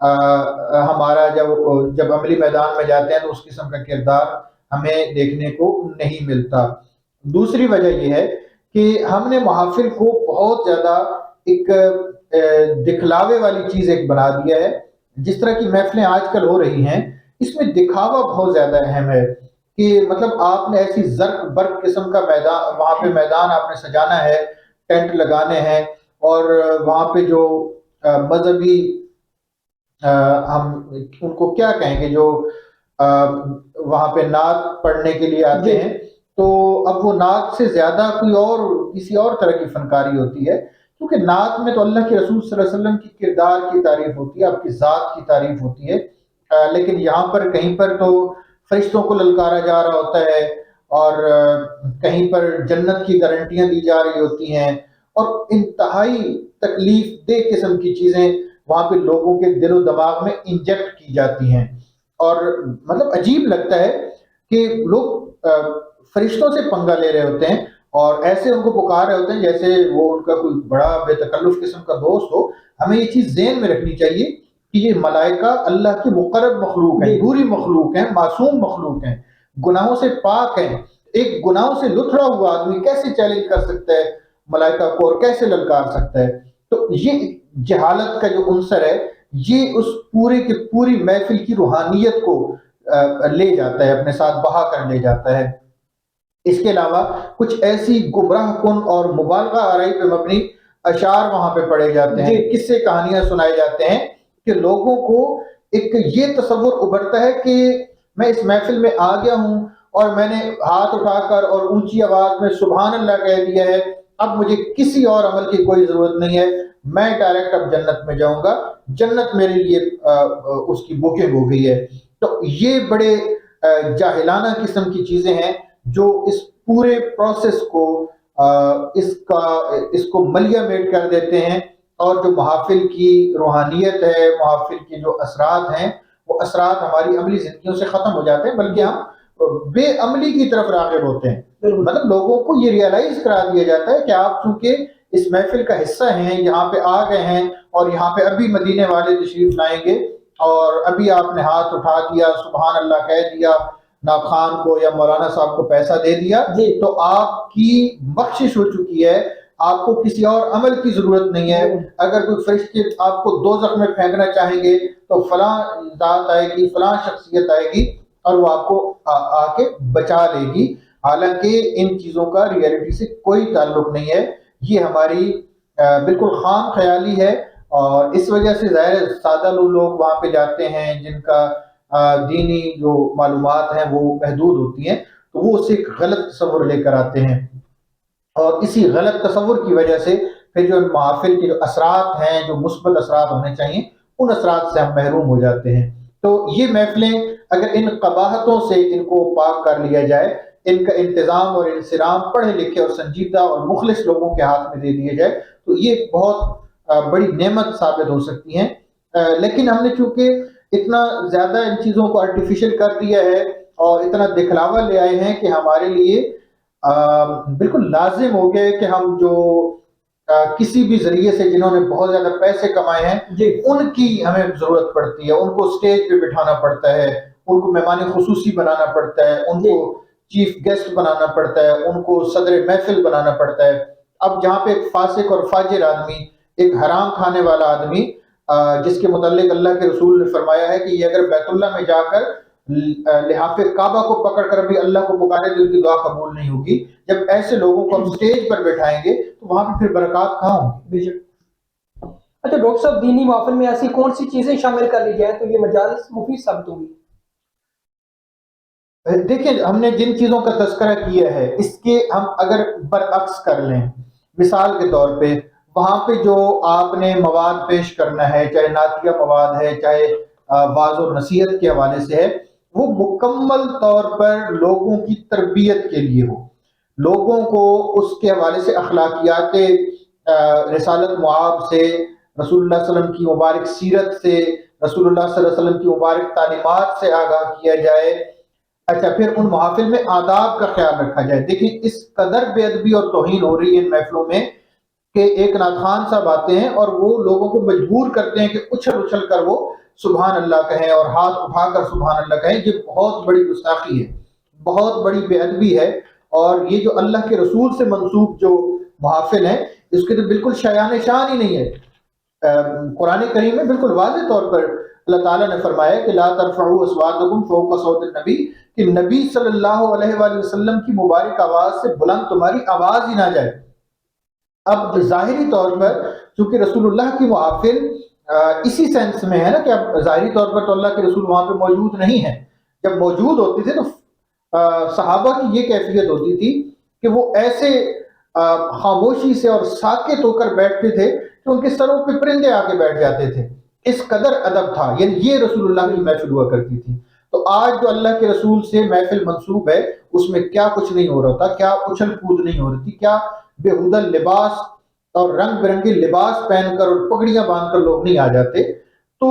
ہمارا جب عملی میدان میں جاتے ہیں تو اس قسم کا کردار ہمیں دیکھنے کو نہیں ملتا۔ دوسری وجہ یہ ہے کہ ہم نے محافل کو بہت زیادہ ایک دکھلاوے والی چیز ایک بنا دیا ہے۔ جس طرح کی محفلیں آج کل ہو رہی ہیں اس میں دکھاوا بہت زیادہ اہم ہے، کہ مطلب آپ نے ایسی زرق برق قسم کا میدان، وہاں پہ میدان آپ نے سجانا ہے، ٹینٹ لگانے ہیں، اور وہاں پہ جو مذہبی ہم ان کو کیا کہیں گے، جو وہاں پہ نعت پڑھنے کے لیے آتے ہیں، تو اب وہ نعت سے زیادہ کوئی اور کسی اور طرح کی فنکاری ہوتی ہے، کیونکہ نعت میں تو اللہ کے رسول صلی اللہ علیہ وسلم کی کردار کی تعریف ہوتی ہے، آپ کی ذات کی تعریف ہوتی ہے، لیکن یہاں پر کہیں پر تو فرشتوں کو للکارا جا رہا ہوتا ہے، اور کہیں پر جنت کی گارنٹیاں دی جا رہی ہوتی ہیں، اور انتہائی تکلیف دہ قسم کی چیزیں وہاں پہ لوگوں کے دل و دماغ میں انجیکٹ کی جاتی ہیں، اور مطلب عجیب لگتا ہے کہ لوگ فرشتوں سے پنگا لے رہے ہوتے ہیں اور ایسے ان کو پکار رہے ہوتے ہیں جیسے وہ ان کا کوئی بڑا بے تکلف قسم کا دوست ہو۔ ہمیں یہ چیز ذہن میں رکھنی چاہیے کہ یہ ملائکہ اللہ کی مقرب مخلوق ہیں، پوری مخلوق ہیں، معصوم مخلوق ہیں، گناہوں سے پاک ہیں۔ ایک گناہوں سے لتھڑا ہوا آدمی کیسے چیلنج کر سکتا ہے ملائکہ کو، اور کیسے للکار سکتا ہے؟ تو یہ جہالت کا جو عنصر ہے یہ اس پورے کی پوری محفل کی روحانیت کو لے جاتا ہے، اپنے ساتھ بہا کر لے جاتا ہے۔ اس کے علاوہ کچھ ایسی گمراہ کن اور مبالغہ آرائی پہ مبنی اشعار وہاں پہ پڑھے جاتے ہیں، قصے کہانیاں سنائے جاتے ہیں، کہ لوگوں کو ایک یہ تصور ابھرتا ہے کہ میں اس محفل میں آ گیا ہوں اور میں نے ہاتھ اٹھا کر اور اونچی آواز میں سبحان اللہ کہہ دیا ہے، اب مجھے کسی اور عمل کی کوئی ضرورت نہیں ہے، میں ڈائریکٹ اب جنت میں جاؤں گا، جنت میرے لیے اس کی بکنگ ہو گئی ہے۔ تو یہ بڑے جاہلانہ قسم کی چیزیں ہیں جو اس پورے پروسیس کو اس کو ملیہ میٹ کر دیتے ہیں، اور جو محافل کی روحانیت ہے، محافل کے جو اثرات ہیں، وہ اثرات ہماری عملی زندگیوں سے ختم ہو جاتے ہیں، بلکہ ہم بے عملی کی طرف راغب ہوتے ہیں۔ مطلب لوگوں کو یہ ریئلائز کرا دیا جاتا ہے کہ آپ چونکہ اس محفل کا حصہ ہیں، یہاں پہ آ گئے ہیں، اور یہاں پہ ابھی مدینے والے تشریف لائیں گے، اور ابھی آپ نے ہاتھ اٹھا دیا، سبحان اللہ کہہ دیا، ناخان خان کو یا مولانا صاحب کو پیسہ دے دیا، تو آپ کی بخشش ہو چکی ہے، آپ کو کسی اور عمل کی ضرورت نہیں ہے۔ اگر کوئی فرشتے آپ کو دوزخ میں پھینکنا چاہیں گے تو فلاں ذات آئے گی، فلاں شخصیت آئے گی، اور وہ آپ کو آ کے بچا لے گی، حالانکہ ان چیزوں کا ریئلٹی سے کوئی تعلق نہیں ہے۔ یہ ہماری بالکل خام خیالی ہے، اور اس وجہ سے ظاہر سادہ لوگ وہاں پہ جاتے ہیں جن کا دینی جو معلومات ہیں وہ محدود ہوتی ہیں، تو وہ اسے ایک غلط تصور لے کر آتے ہیں، اور اسی غلط تصور کی وجہ سے پھر جو محافل کے جو اثرات ہیں، جو مثبت اثرات ہونے چاہیے، ان اثرات سے ہم محروم ہو جاتے ہیں۔ تو یہ محفلیں اگر ان قباحتوں سے ان کو پاک کر لیا جائے، ان کا انتظام اور انصرام پڑھے لکھے اور سنجیدہ اور مخلص لوگوں کے ہاتھ میں دے دیا جائے، تو یہ بہت بڑی نعمت ثابت ہو سکتی ہیں۔ لیکن ہم نے چونکہ اتنا زیادہ ان چیزوں کو آرٹیفیشل کر دیا ہے اور اتنا دکھلاوا لے آئے ہیں کہ ہمارے لیے بالکل لازم ہو گیا ہے کہ ہم جو کسی بھی ذریعے سے جنہوں نے بہت زیادہ پیسے کمائے ہیں، ان کی ہمیں ضرورت پڑتی ہے، ان کو سٹیج پہ بٹھانا پڑتا ہے، ان کو مہمان خصوصی بنانا پڑتا ہے، ان کو چیف گیسٹ بنانا پڑتا ہے، ان کو صدر محفل بنانا پڑتا ہے۔ اب جہاں پہ ایک فاسق اور فاجر آدمی، ایک حرام کھانے والا آدمی، جس کے متعلق اللہ کے رسول نے فرمایا ہے کہ یہ اگر بیت اللہ میں جا کر لحاف کعبہ کو پکڑ کر بھی اللہ کو پکارے تو ان کی دعا قبول نہیں ہوگی، جب ایسے لوگوں کو ہم سٹیج پر بٹھائیں گے تو وہاں پہ پھر برکات کہاں ہوں گی؟ اچھا ڈاکٹر صاحب، دینی محفل میں ایسی کون سی چیزیں شامل کر لی جائیں تو یہ مجالس مفید ثابت ہوگی؟ دیکھیں، ہم نے جن چیزوں کا تذکرہ کیا ہے اس کے ہم اگر برعکس کر لیں، مثال کے طور پہ وہاں پہ جو آپ نے مواد پیش کرنا ہے، چاہے نعتیہ مواد ہے، چاہے واعظ و نصیحت کے حوالے سے ہے، وہ مکمل طور پر لوگوں کی تربیت کے لیے ہو، لوگوں کو اس کے حوالے سے اخلاقیات رسالت معاب سے، رسول اللہ صلی اللہ علیہ وسلم کی مبارک سیرت سے، رسول اللہ صلی اللہ علیہ وسلم کی مبارک تعلیمات سے آگاہ کیا جائے۔ اچھا، پھر ان محافل میں آداب کا خیال رکھا جائے۔ دیکھیں اس قدر بے ادبی اور توہین ہو رہی ہے ان محفلوں میں کہ ایک نعت خوان صاحب آتے ہیں اور وہ لوگوں کو مجبور کرتے ہیں کہ اچھل اچھل کر وہ سبحان اللہ کہیں اور ہاتھ اٹھا کر سبحان اللہ کہیں، یہ بہت بڑی گستاخی ہے، بہت بڑی بے ادبی ہے، اور یہ جو اللہ کے رسول سے منسوب جو محافل ہیں اس کے تو بالکل شایان شان ہی نہیں ہے۔ قرآن کریم میں بالکل واضح طور پر اللہ تعالیٰ نے فرمایا کہ لا ترفعوا اصواتکم فوق صوت النبی، کہ نبی صلی اللہ علیہ وآلہ وسلم کی مبارک آواز سے بلند تمہاری آواز ہی نہ جائے۔ اب ظاہری طور پر چونکہ رسول اللہ کی محافل اسی سینس میں ہے نا کہ اب ظاہری طور پر تو اللہ کے رسول وہاں پہ موجود نہیں ہیں، جب موجود ہوتے تھے تو صحابہ کی یہ کیفیت ہوتی تھی کہ وہ ایسے خاموشی سے اور ساکت ہو کر بیٹھتے تھے کہ ان کے سروں پہ پرندے آ کے بیٹھ جاتے تھے، اس قدر ادب تھا، یعنی یہ رسول اللہ کی محفل ہوا کرتی تھی۔ تو آج جو اللہ کے رسول سے محفل منسوب ہے اس میں کیا کچھ نہیں ہو رہا تھا، کیا اچھل کود نہیں ہو رہی تھی، کیا بےہودہ لباس اور رنگ برنگے لباس پہن کر اور پگڑیاں باندھ کر لوگ نہیں آ جاتے۔ تو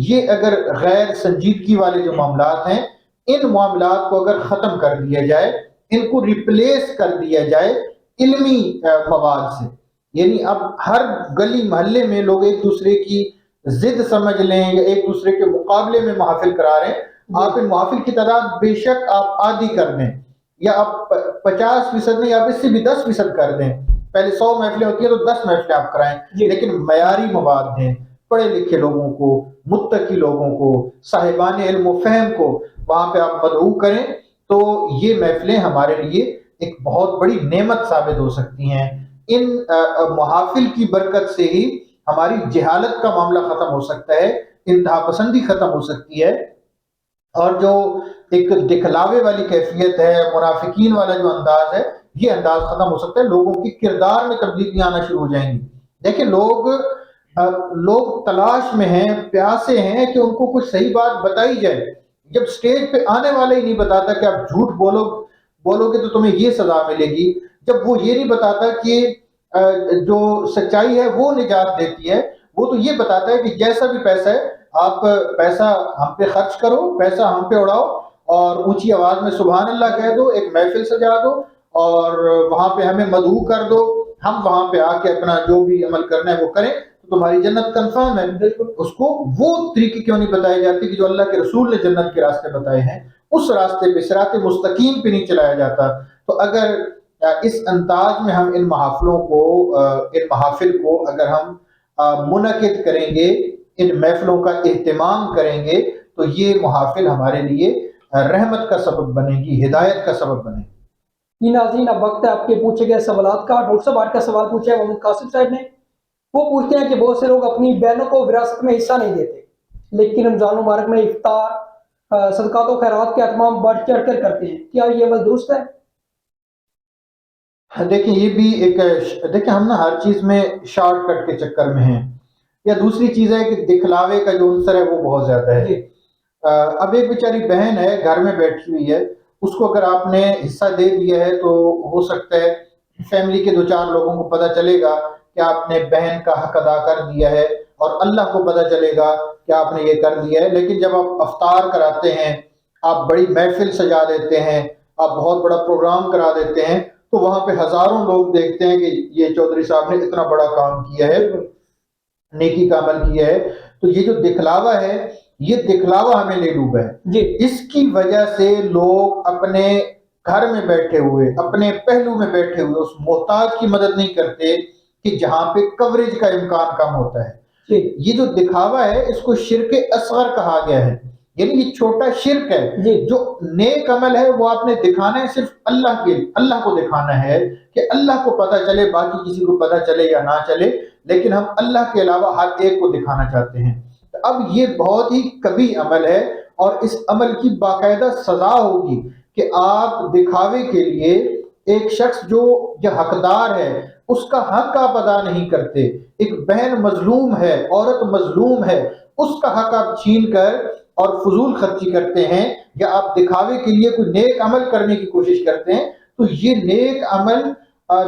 یہ اگر غیر سنجیدگی والے جو معاملات ہیں، ان معاملات کو اگر ختم کر دیا جائے، ان کو ریپلیس کر دیا جائے علمی مواد سے، یعنی اب ہر گلی محلے میں لوگ ایک دوسرے کی ضد سمجھ لیں یا ایک دوسرے کے مقابلے میں محافل کرا رہے ہیں، آپ ان محافل کی تعداد بے شک آپ آدھی کر دیں، یا آپ 50% نہیں، آپ اس سے بھی 10% کر دیں، پہلے 100 محفلیں ہوتی ہیں تو 10 محفلیں آپ کرائیں، لیکن معیاری مواد دیں، پڑھے لکھے لوگوں کو، متقی لوگوں کو، صاحبان علم و فہم کو وہاں پہ آپ مدعو کریں، تو یہ محفلیں ہمارے لیے ایک بہت بڑی نعمت ثابت ہو سکتی ہیں۔ ان محافل کی برکت سے ہی ہماری جہالت کا معاملہ ختم ہو سکتا ہے، انتہا پسندی ختم ہو سکتی ہے، اور جو ایک دکھلاوے والی کیفیت ہے، منافقین والا جو انداز ہے، یہ انداز ختم ہو سکتا ہے، لوگوں کی کردار میں تبدیلیاں آنا شروع ہو جائیں گی۔ دیکھیں لوگ تلاش میں ہیں، پیاسے ہیں کہ ان کو کچھ صحیح بات بتائی جائے، جب سٹیج پہ آنے والا ہی نہیں بتاتا کہ آپ جھوٹ بولو گے تو تمہیں یہ سزا ملے گی، جب وہ یہ نہیں بتاتا کہ جو سچائی ہے وہ نجات دیتی ہے، وہ تو یہ بتاتا ہے کہ جیسا بھی پیسہ ہے آپ پیسہ ہم پہ خرچ کرو، پیسہ ہم پہ اڑاؤ، اور اونچی آواز میں سبحان اللہ کہہ دو، ایک محفل سجا دو، اور وہاں پہ ہمیں مدعو کر دو، ہم وہاں پہ آ کے اپنا جو بھی عمل کرنا ہے وہ کریں تو تمہاری جنت کنفرم ہے۔ اس کو وہ طریقے کیوں نہیں بتائے جاتے کہ جو اللہ کے رسول نے جنت کے راستے بتائے ہیں، اس راستے پہ، صراط مستقیم پہ نہیں چلایا جاتا؟ تو اگر اس انداز میں ہم ان محافل کو اگر ہم منعقد کریں گے، ان محفلوں کا اہتمام کریں گے، تو یہ محافل ہمارے لیے رحمت کا سبب بنے گی، ہدایت کا سبب بنے گی۔ ناظرین، اب وقت ہے آپ کے پوچھے گئے سوالات کا۔ ڈاکٹر صاحب، آج کا سوال پوچھا ہے محمد قاسم صاحب نے۔ وہ پوچھتے ہیں کہ بہت سے لوگ اپنی بہنوں کو وراثت میں حصہ نہیں دیتے، لیکن رمضان مبارک میں افطار، صدقات و خیرات کے اہتمام بڑھ چڑھ کر کرتے ہیں، کیا یہ عمل درست ہے؟ دیکھیں یہ بھی دیکھیں ہم نا ہر چیز میں شارٹ کٹ کے چکر میں ہیں، یا دوسری چیز ہے کہ دکھلاوے کا جو عنصر ہے وہ بہت زیادہ ہے۔ اب ایک بیچاری بہن ہے گھر میں بیٹھی ہوئی ہے، اس کو اگر آپ نے حصہ دے دیا ہے تو ہو سکتا ہے فیملی کے 2-4 لوگوں کو پتہ چلے گا کہ آپ نے بہن کا حق ادا کر دیا ہے، اور اللہ کو پتہ چلے گا کہ آپ نے یہ کر دیا ہے۔ لیکن جب آپ افطار کراتے ہیں، آپ بڑی محفل سجا دیتے ہیں، آپ بہت بڑا پروگرام کرا دیتے ہیں، تو وہاں پہ ہزاروں لوگ دیکھتے ہیں کہ یہ چودھری صاحب نے اتنا بڑا کام کیا ہے، نیکی کا عمل کیا ہے، تو یہ جو دکھلاوا ہے، یہ دکھلاوا ہمیں لے ڈوبا ہے۔ اس کی وجہ سے لوگ اپنے گھر میں بیٹھے ہوئے، اپنے پہلو میں بیٹھے ہوئے اس محتاج کی مدد نہیں کرتے کہ جہاں پہ کوریج کا امکان کم ہوتا ہے۔ یہ جو دکھاوا ہے اس کو شرک اصغر کہا گیا ہے، یعنی یہ چھوٹا شرک ہے۔ جو نیک عمل ہے وہ آپ نے دکھانا ہے صرف اللہ کو دکھانا ہے کہ اللہ کو پتہ چلے، باقی کسی کو پتہ چلے یا نہ چلے، لیکن ہم اللہ کے علاوہ ہر ایک کو دکھانا چاہتے ہیں۔ اب یہ بہت ہی کبھی عمل ہے، اور اس عمل کی باقاعدہ سزا ہوگی کہ آپ دکھاوے کے لیے ایک شخص جو حقدار ہے اس کا حق آپ ادا نہیں کرتے، ایک بہن مظلوم ہے، عورت مظلوم ہے، اس کا حق آپ چھین کر اور فضول خرچی کرتے ہیں، یا آپ دکھاوے کے لیے کوئی نیک عمل کرنے کی کوشش کرتے ہیں، تو یہ نیک عمل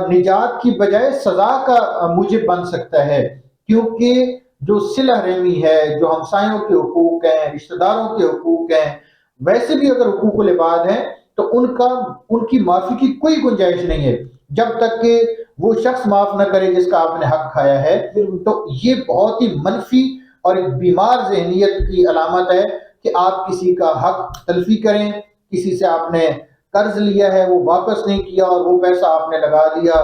نجات کی بجائے سزا کا موجب بن سکتا ہے، کیونکہ جو صلہ رحمی ہے، جو ہمسایوں کے حقوق ہیں، رشتہ داروں کے حقوق ہیں، ویسے بھی اگر حقوق العباد ہیں تو ان کی معافی کی کوئی گنجائش نہیں ہے جب تک کہ وہ شخص معاف نہ کرے جس کا آپ نے حق کھایا ہے۔ تو یہ بہت ہی منفی اور ایک بیمار ذہنیت کی علامت ہے کہ آپ کسی کا حق تلفی کریں، کسی سے آپ نے قرض لیا ہے وہ واپس نہیں کیا اور وہ پیسہ آپ نے لگا دیا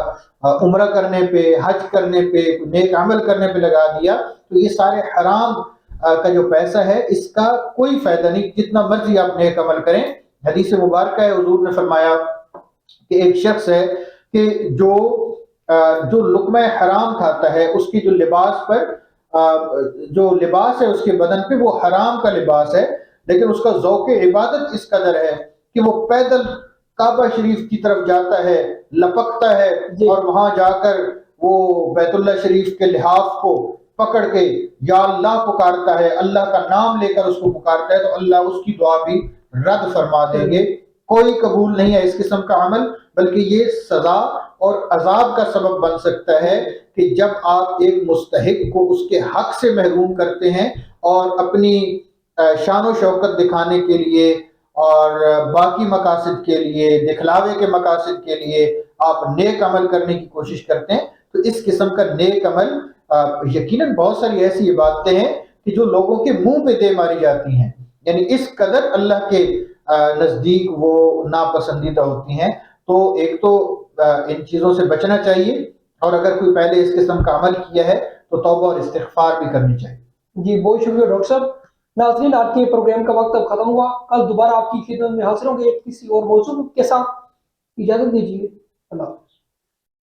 عمرہ کرنے پہ، حج کرنے پہ، نیک عمل کرنے پہ لگا دیا، تو یہ سارے حرام کا جو پیسہ ہے اس کا کوئی فائدہ نہیں، جتنا مرضی آپ نیک عمل کریں۔ حدیث مبارکہ ہے، حضور نے فرمایا کہ ایک شخص ہے کہ جو لقمہ حرام کھاتا ہے اس کی جو لباس ہے اس کے بدن پہ وہ حرام کا لباس ہے، لیکن اس کا ذوق عبادت اس قدر ہے کہ وہ پیدل کعبہ شریف کی طرف جاتا ہے، لپکتا ہے اور وہاں جا کر وہ بیت اللہ شریف کے لحاف کو پکڑ کے یا اللہ پکارتا ہے، اللہ کا نام لے کر اس کو پکارتا ہے، تو اللہ اس کی دعا بھی رد فرما دیں گے۔ کوئی قبول نہیں ہے اس قسم کا عمل، بلکہ یہ سزا اور عذاب کا سبب بن سکتا ہے کہ جب آپ ایک مستحق کو اس کے حق سے محروم کرتے ہیں اور اپنی شان و شوکت دکھانے کے لیے اور باقی مقاصد کے لیے، دکھلاوے کے مقاصد کے لیے آپ نیک عمل کرنے کی کوشش کرتے ہیں، تو اس قسم کا نیک عمل یقیناً بہت ساری ایسی عبادتیں ہیں کہ جو لوگوں کے منہ پہ دے ماری جاتی ہیں، یعنی اس قدر اللہ کے نزدیک وہ ناپسندیدہ ہوتی ہیں۔ تو ایک تو ان چیزوں سے بچنا چاہیے، اور اگر کوئی پہلے اس قسم کا عمل کیا ہے تو توبہ اور استغفار بھی کرنی چاہیے۔ جی بہت شکریہ ڈاکٹر صاحب۔ ناظرین، آپ کے پروگرام کا وقت اب ختم ہوا، کل دوبارہ آپ کی خدمت میں حاضر ہوں گے کسی اور موضوع کے ساتھ۔ اجازت دیجیے، اللہ حافظ۔